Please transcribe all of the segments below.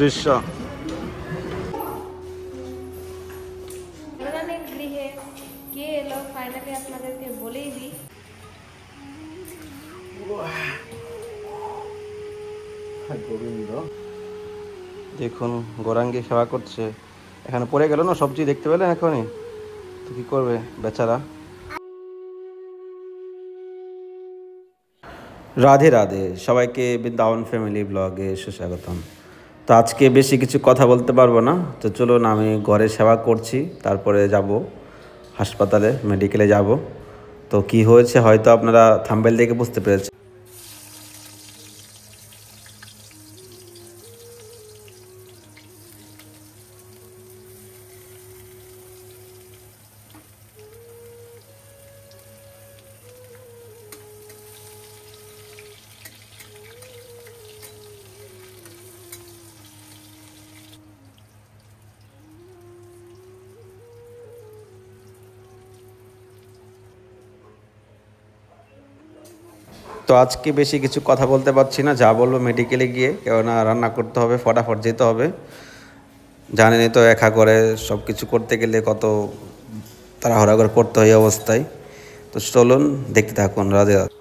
দৃশ্য। গৃহে কে এলো ফাইনালি আপনাদেরকে বলেই দিই। দেখুন গোরাঙ্গি সেবা করছে, এখানে পড়ে গেল না সবজি দেখতে পেলেন এখনই, তো কি করবে বেচারা। রাধে রাধে, সবাইকে বৃন্দাবন ফ্যামিলি ব্লগে সুস্বাগতম। তো আজকে বেশি কিছু কথা বলতে পারবো না, তো চলুন আমি ঘরে সেবা করছি, তারপরে যাব হাসপাতালে, মেডিকেলে যাব। তো কি হয়েছে হয়তো আপনারা থাম্বনেল দেখে বুঝতে পেরেছেন। তো আজকে বেশি কিছু কথা বলতে পারছি না, যা বলবো মেডিকেলে গিয়ে, কেননা রান্না করতে হবে, ফটাফট যেতে হবে। জানেনই তো একা করে সব কিছু করতে গেলে কত তাড়াহুড়া করে করতে হয় অবস্থায়। তো চলুন দেখতে থাকুন। রাধে রাধে।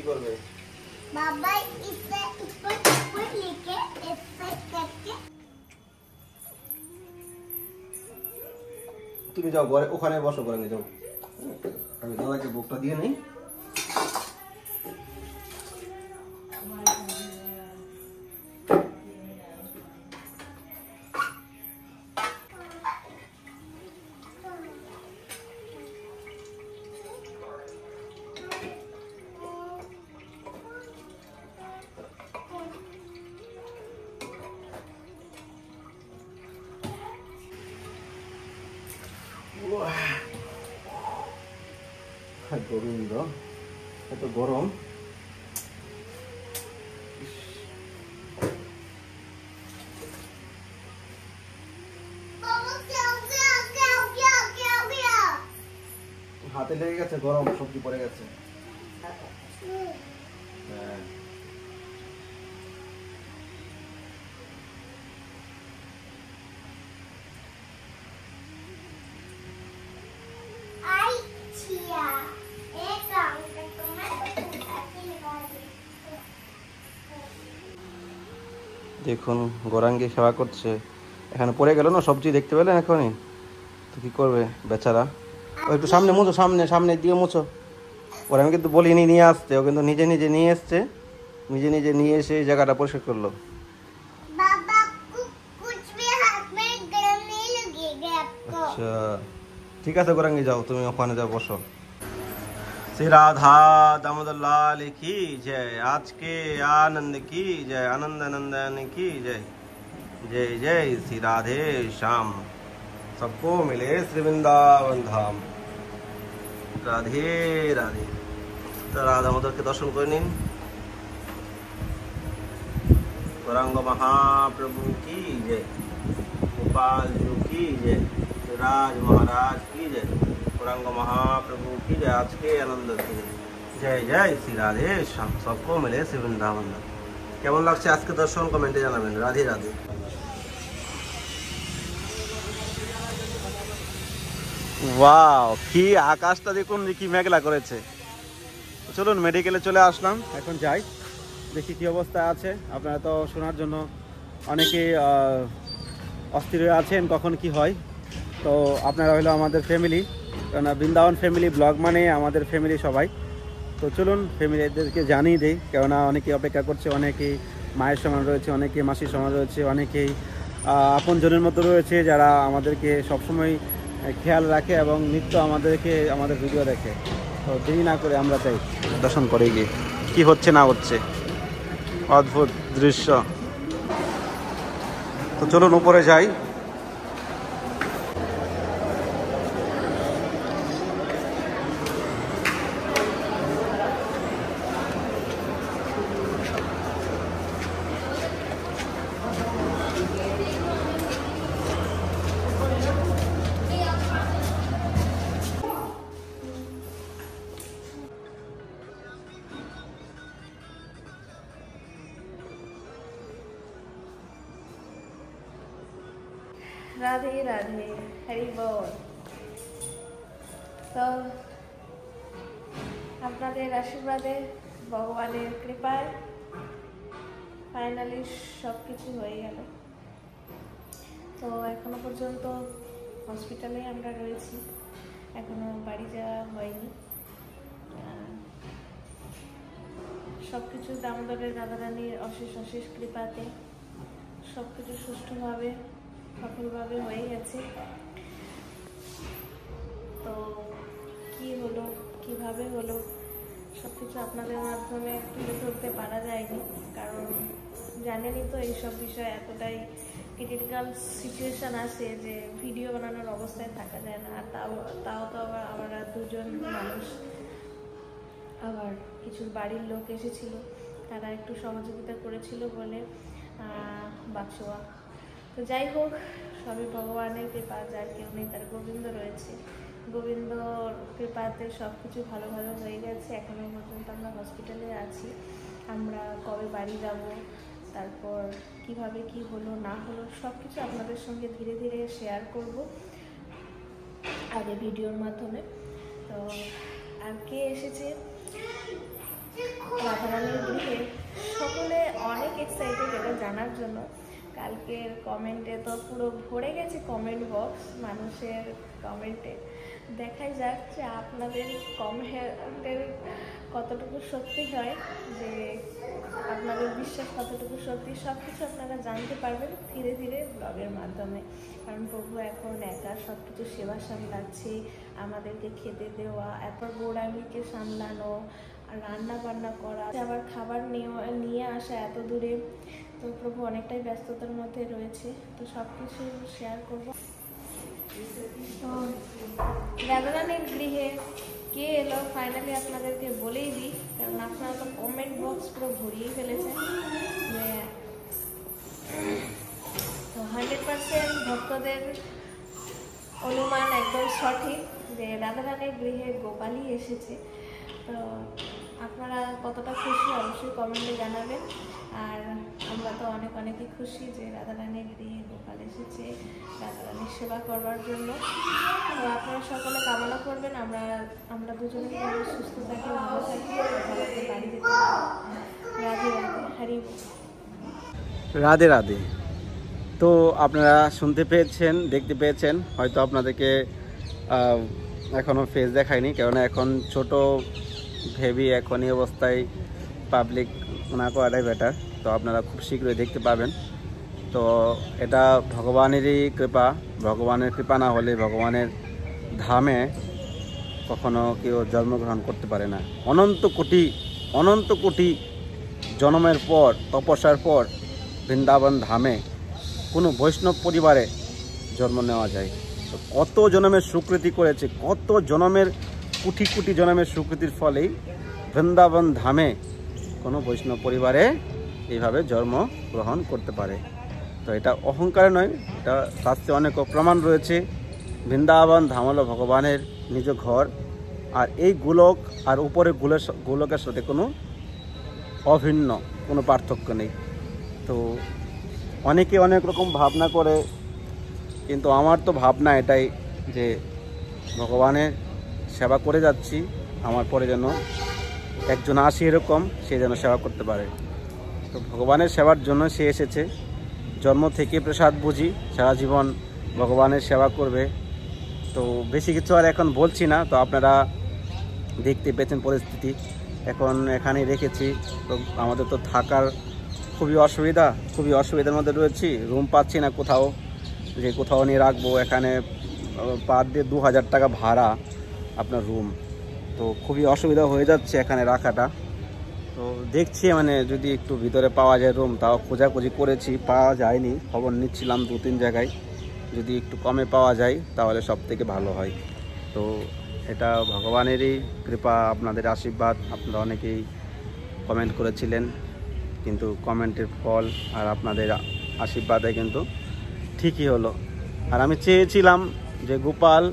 করবে बाबा इसे ऊपर ऊपर लेके ऐसे करके তুমি যাও ঘরে, ওখানে বসো, করে যাও, আমি দাদাকে বুকটা দিয়ে নেই। গোবিন্দ, এত গরম। হাতে লেগে গেছে, গরম সবজি পড়ে গেছে। দেখুন গোরাঙ্গি সেবা করছে, এখানে পড়ে গেল না সবজি দেখতে পেলেন এখনই, তো কি করবে বেচারা। ও একটু সামনে মুছো, সামনে সামনে দিয়ে মুছো। ওর আমি কিন্তু বলিনি নিয়ে আসতে, ও কিন্তু নিজে নিজে নিয়ে এসছে, নিজে নিজে নিয়ে এসে এই জায়গাটা পরিষ্কার করলো। আচ্ছা ঠিক আছে গোরাঙ্গি, যাও তুমি ওখানে যাও, বসো। श्री राधा दामोदर लाल की जय, आज के आनंद की जय, आनंद नंदन की जय। जय जय श्री राधे श्याम, सबको मिले श्री वृंदावन धाम। राधे राधे। तो राधा माधव के दर्शन कर निन। गौरांग महाप्रभु की जय, गोपाल जी की जय, राज महाराज की जय, गौरांग महाप्रभु की जय, आज के आनंद की जय जय श्री राधे श्याम, सबको मिले श्री वृंदावन धाम। কেমন লাগছে আজকে দর্শন কমেন্টে জানাবেন। রাধে রাধে। ওয়াও, কি আকাশটা দেখুন কি মেঘলা করেছে। চলুন মেডিকেলে চলে আসলাম, এখন যাই দেখি কি অবস্থা আছে। আপনারা তো শোনার জন্য অনেকেই অস্থির হয়ে আছেন কখন কি হয়। তো আপনারা হলো আমাদের ফ্যামিলি, কেননা বৃন্দাবন ফ্যামিলি ব্লগ মানে আমাদের ফ্যামিলি সবাই। তো চলুন ফ্যামিলিদেরকে জানিয়ে দিই, কেননা অনেকেই অপেক্ষা করছে, অনেকেই মায়ের সমান রয়েছে, অনেকেই মাসির সমান রয়েছে, অনেকেই আপনজনের মতো রয়েছে যারা আমাদেরকে সবসময় খেয়াল রাখে এবং নিত্য আমাদের ভিডিও দেখে। তো দেরি না করে আমরা চাই দর্শন করে গিয়ে কী হচ্ছে না হচ্ছে, অদ্ভুত দৃশ্য। তো চলুন উপরে যাই। রাধে রাধে, হরি বল। তো আপনাদের আশীর্বাদে, ভগবানের কৃপায় ফাইনালি সব কিছু হয়ে গেল। তো এখনো পর্যন্ত হসপিটালে আমরা রয়েছি, এখনো বাড়ি যাওয়া হয়নি। সব কিছু দামোদরের রাধারানীর অশেষ অশেষ কৃপাতে সব কিছু সুষ্ঠুভাবে সফলভাবে হয়ে গেছে। তো কি হলো, কিভাবে হলো, সব কিছু আপনাদের মাধ্যমে তুলে ধরতে পারা যায়নি, কারণ জানেনই তো এইসব বিষয় এতটাই ক্রিটিক্যাল সিচুয়েশান আসে যে ভিডিও বানানোর অবস্থায় থাকা যায় না। আর তাও তো আবার আমরা দুজন মানুষ, আবার কিছু বাড়ির লোক এসেছিল, তারা একটু সহযোগিতা করেছিল বলে বাক্সোয়া। তো যাই হোক, সবই ভগবানের কৃপা, যার কেউ নেই তার গোবিন্দ রয়েছে। গোবিন্দর কৃপাতে সব কিছু ভালো ভালো হয়ে গেছে। এখনো পর্যন্ত আমরা হসপিটালে আছি। আমরা কবে বাড়ি যাব, তারপর কিভাবে কি হলো না হলো সব কিছু আপনাদের সঙ্গে ধীরে ধীরে শেয়ার করব আগে ভিডিওর মাধ্যমে। তো আর কে এসেছে রাধারানীর গৃহে, সকলে অনেক এক্সাইটেড এটা জানার জন্য। কালকের কমেন্টে তো পুরো ভরে গেছে কমেন্ট বক্স মানুষের কমেন্টে। দেখাই যাক যে আপনাদের কমেন্টের কতটুকু সত্যি হয়, যে আপনাদের বিশ্বাস কতটুকু সত্যি, সব কিছু আপনারা জানতে পারবেন ধীরে ধীরে ব্লগের মাধ্যমে। কারণ প্রভু এখন একা সব কিছু সেবা সামলাচ্ছে, আমাদেরকে খেতে দেওয়া, এরপর গৌরাঙ্গীকে সামলানো, আর রান্না বান্না করা, আবার খাবার নিয়ে আসা এত দূরে। তো প্রভু অনেকটাই ব্যস্ততার মধ্যে রয়েছে, তো সব কিছু শেয়ার করবো। তো রাধারানীর গৃহে কে এলো ফাইনালি আপনাদেরকে বলেই দিই, কারণ আপনারা তো কমেন্ট বক্স পুরো ভরিয়ে ফেলেছেন যে তো 100% ভক্তদের অনুমান একদম সঠিক যে রাধারানীর গৃহে গোপালই এসেছে। তো আপনারা কতটা খুশি অবশ্যই কমেন্টে জানাবেন। আর আমরা তো অনেকই খুশি যে রাধারানীর গৃহে গোপাল এসেছে রাধারানীর সেবা করবার জন্য। তো আপনারা সকলে কামনা করবেন আমরা দুজনে সুস্থ থাকি, ভালো থাকি, ভালোতে বাড়ি যেতে পারি। রাধে রাধে, হরি রাধে রাধে। তো আপনারা শুনতে পেয়েছেন, দেখতে পেয়েছেন, হয়তো আপনাদেরকে এখনও ফেস দেখায়নি, কেননা এখন ছোট ভেবি এখনই অবস্থায় পাবলিক না করাটাই বেটার। তো আপনারা খুব শীঘ্রই দেখতে পাবেন। তো এটা ভগবানেরই কৃপা, ভগবানের কৃপা না হলে ভগবানের ধামে কখনো কেউ জন্মগ্রহণ করতে পারে না। অনন্ত কোটি জন্মের পর, তপস্যার পর বৃন্দাবন ধামে কোনো বৈষ্ণব পরিবারে জন্ম নেওয়া যায়। তো কত জন্মের সুকৃতি করেছে, কত জন্মের কোটি কোটি জন্মের সুকৃতির ফলেই বৃন্দাবন ধামে কোনো বৈষ্ণব পরিবারে এইভাবে জন্মগ্রহণ করতে পারে। তো এটা অহংকার নয়, এটা শাস্ত্রে অনেক প্রমাণ রয়েছে। বৃন্দাবন ধাম হলো ভগবানের নিজ ঘর, আর এই গোলক আর উপরে গোলকের সাথে কোনো অভিন্ন কোনো পার্থক্য নেই। তো অনেকে অনেক রকম ভাবনা করে, কিন্তু আমার তো ভাবনা এটাই যে ভগবানের সেবা করে যাচ্ছি, আমার পরে যেন একজন আসে এরকম সে যেন সেবা করতে পারে। তো ভগবানের সেবার জন্য সে এসেছে, জন্ম থেকে প্রসাদ বুঝি, সারা জীবন ভগবানের সেবা করবে। তো বেশি কিছু আর এখন বলছি না, তো আপনারা দেখতে পেয়েছেন পরিস্থিতি, এখন এখানেই রেখেছি। তো আমাদের তো থাকার খুবই অসুবিধার মধ্যে রয়েছি, রুম পাচ্ছি না কোথাও, যে কোথাও নিয়ে রাখবো। এখানে পার ডে 2000 টাকা ভাড়া আপনার রুম, তো খুবই অসুবিধা হয়ে যাচ্ছে এখানে রাখাটা। তো দেখছি মানে যদি একটু ভিতরে পাওয়া যায় রুম, তাও খোঁজাখুঁজি করেছি, পাওয়া যায়নি, খবর নিচ্ছিলাম 2-3 জায়গায়, যদি একটু কমে পাওয়া যায় তাহলে সব থেকে ভালো হয়। তো এটা ভগবানেরই কৃপা, আপনাদের আশীর্বাদ। আপনারা অনেকেই কমেন্ট করেছিলেন, কিন্তু কমেন্টের ফল আর আপনাদের আশীর্বাদে কিন্তু ঠিকই হলো। আর আমি চেয়েছিলাম যে গোপাল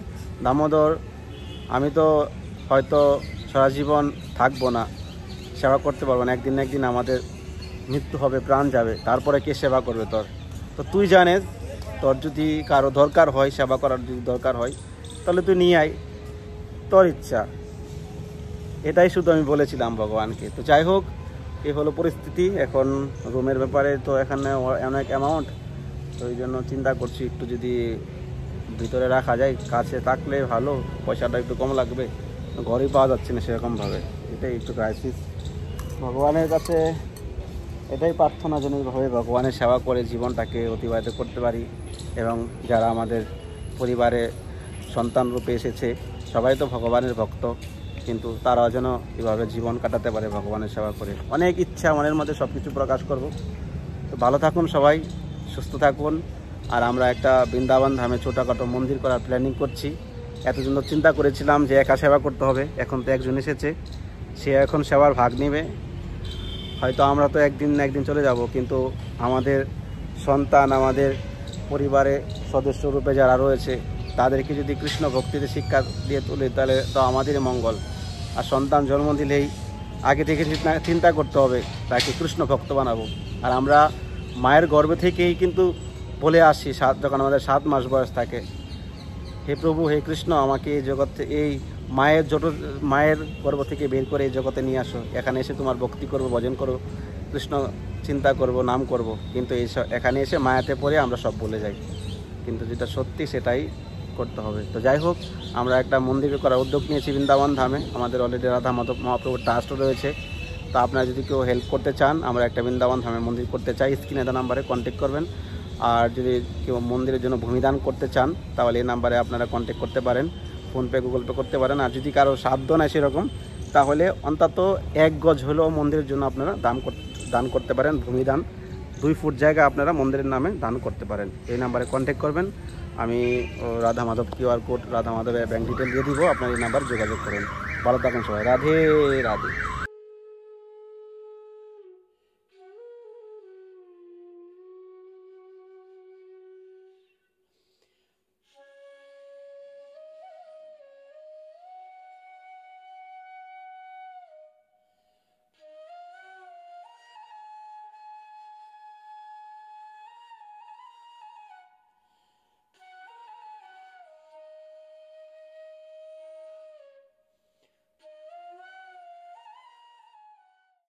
দামোদর, আমি তো হয়তো সারা জীবন থাকবো না, সেবা করতে পারবো না, একদিন না একদিন আমাদের মৃত্যু হবে, প্রাণ যাবে, তারপরে কে সেবা করবে তোর? তো তুই জানিস, তোর যদি কারো দরকার হয়, সেবা করার যদি দরকার হয়, তাহলে তুই নিয়ে আয়, তোর ইচ্ছা। এটাই শুধু আমি বলেছিলাম ভগবানকে। তো যাই হোক, এই হলো পরিস্থিতি। এখন রুমের ব্যাপারে তো এখানে অনেক অ্যামাউন্ট, তো এই জন্য চিন্তা করছি একটু যদি ভিতরে রাখা যায়, কাছে থাকলে ভালো, পয়সাটা একটু কম লাগবে, ঘরেই পাওয়া যাচ্ছে না সেরকমভাবে, এটাই একটু ক্রাইসিস। ভগবানের কাছে এটাই প্রার্থনা যেন এইভাবে ভগবানের সেবা করে জীবনটাকে অতিবাহিত করতে পারি, এবং যারা আমাদের পরিবারে সন্তান রূপে এসেছে সবাই তো ভগবানের ভক্ত, কিন্তু তারাও যেন এভাবে জীবন কাটাতে পারে ভগবানের সেবা করে। অনেক ইচ্ছা মনের মধ্যে, সব কিছু প্রকাশ করব। তো ভালো থাকুন সবাই, সুস্থ থাকুন। আর আমরা একটা বৃন্দাবন ধামে ছোটোখাটো মন্দির করার প্ল্যানিং করছি। এতদিন চিন্তা করেছিলাম যে একা সেবা করতে হবে, এখন তো একজন এসেছে, সে এখন সেবার ভাগ নেবে। হয়তো আমরা তো একদিন না একদিন চলে যাব, কিন্তু আমাদের সন্তান, আমাদের পরিবারে সদস্য রূপে যারা রয়েছে তাদেরকে যদি কৃষ্ণ ভক্তিতে শিক্ষা দিয়ে তুলে, তাহলে তো আমাদেরই মঙ্গল। আর সন্তান জন্ম দিলেই আগে থেকে চিন্তা করতে হবে তাকে কৃষ্ণ ভক্ত বানাবো। আর আমরা মায়ের গর্ভে থেকেই কিন্তু বলে আসি, যখন আমাদের 7 মাস বয়স থাকে, হে প্রভু, হে কৃষ্ণ, আমাকে এই জগতে, এই মায়ের গর্ভ থেকে বের করে এই জগতে নিয়ে আসো, এখানে এসে তোমার ভক্তি করবো, ভজন করবো, কৃষ্ণ চিন্তা করব, নাম করব। কিন্তু এখানে এসে মায়াতে পড়ে আমরা সব ভুলে যাই, কিন্তু যেটা সত্যি সেটাই করতে হবে। তো যাই হোক, আমরা একটা মন্দির করার উদ্যোগ নিয়েছি বৃন্দাবন ধামে। আমাদের অলরেডি রাধা মাধব মহাপ্রভুর ট্রাস্ট রয়েছে। তো আপনারা যদি কেউ হেল্প করতে চান, আমরা একটা বৃন্দাবন ধামে মন্দির করতে চাই, স্ক্রিনে দেওয়া নাম্বারে কন্ট্যাক্ট করবেন। আর যদি কেউ মন্দিরের জন্য ভূমিদান করতে চান, তাহলে এই নাম্বারে আপনারা কন্ট্যাক্ট করতে পারেন, ফোনপে, গুগল পে করতে পারেন। আর যদি কারো সাধ্য নাই সেরকম, তাহলে অন্তত 1 গজ হলেও মন্দিরের জন্য আপনারা দান করতে পারেন। ভূমিদান 2 ফুট জায়গা আপনারা মন্দিরের নামে দান করতে পারেন। এই নাম্বারে কন্ট্যাক্ট করবেন। আমি রাধা মাধব QR কোড, রাধা মাধবের ব্যাঙ্ক ডিটেল দিয়ে দিব, আপনার এই নাম্বার যোগাযোগ করুন। ভালো থাকুন সবাই, রাধে রাধে।